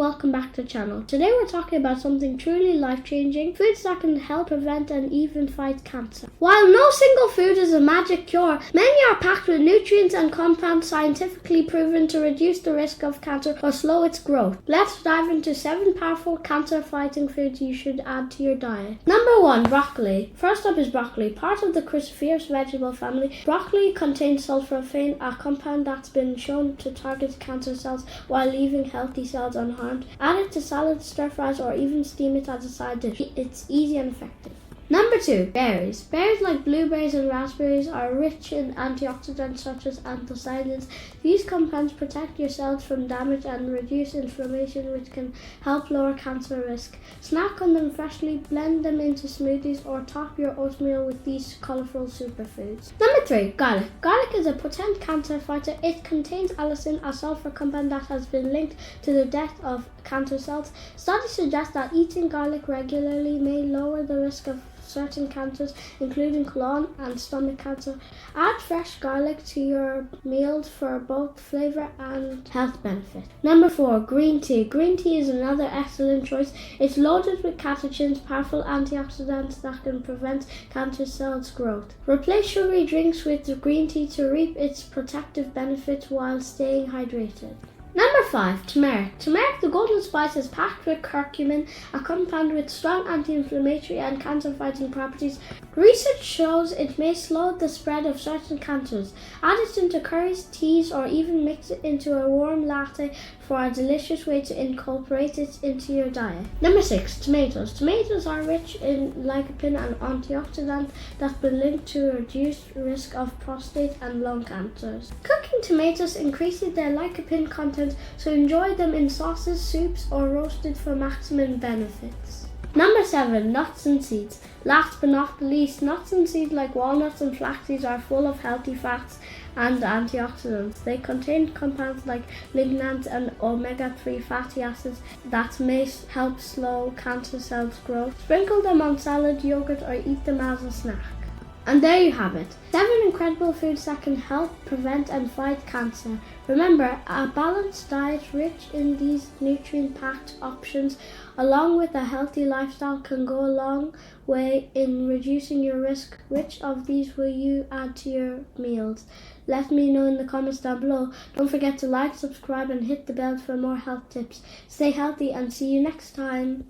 welcome back to the channel. Today we're talking about something truly life-changing, foods that can help prevent and even fight cancer. While no single food is a magic cure, many are packed with nutrients and compounds scientifically proven to reduce the risk of cancer or slow its growth. Let's dive into 7 powerful cancer-fighting foods you should add to your diet. Number 1. Broccoli. First up is broccoli. Part of the cruciferous vegetable family, broccoli contains sulforaphane, a compound that's been shown to target cancer cells while leaving healthy cells unharmed. Add it to salads, stir fries, or even steam it as a side dish. It's easy and effective. Number 2. Berries. Berries like blueberries and raspberries are rich in antioxidants such as antioxidants. These compounds protect your cells from damage and reduce inflammation, which can help lower cancer risk. Snack on them freshly, blend them into smoothies, or top your oatmeal with these colourful superfoods. Number 3. Garlic. Garlic is a potent cancer fighter. It contains allicin, a sulfur compound that has been linked to the death of cancer cells. Studies suggest that eating garlic regularly may lower the risk of certain cancers, including colon and stomach cancer. Add fresh garlic to your meals for both flavour and health benefit. Number 4. Green tea. Green tea is another excellent choice. It's loaded with catechins, powerful antioxidants that can prevent cancer cells growth. Replace sugary drinks with green tea to reap its protective benefits while staying hydrated. Number 5. Turmeric. Turmeric, the golden spice, is packed with curcumin, a compound with strong anti-inflammatory and cancer-fighting properties. Research shows it may slow the spread of certain cancers. Add it into curries, teas, or even mix it into a warm latte for a delicious way to incorporate it into your diet. Number 6. Tomatoes. Tomatoes are rich in lycopene, an antioxidant that's been linked to a reduced risk of prostate and lung cancers. Cooking tomatoes increases their lycopene content, so enjoy them in sauces, soups, or roasted for maximum benefits. Number 7. Nuts and seeds. Last but not least, nuts and seeds like walnuts and flaxseeds are full of healthy fats and antioxidants. They contain compounds like lignans and omega-3 fatty acids that may help slow cancer cells growth. Sprinkle them on salad, yogurt, or eat them as a snack. And there you have it. 7 incredible foods that can help prevent and fight cancer. Remember, a balanced diet rich in these nutrient-packed options, along with a healthy lifestyle, can go a long way in reducing your risk. Which of these will you add to your meals? Let me know in the comments down below. Don't forget to like, subscribe, and hit the bell for more health tips. Stay healthy and see you next time.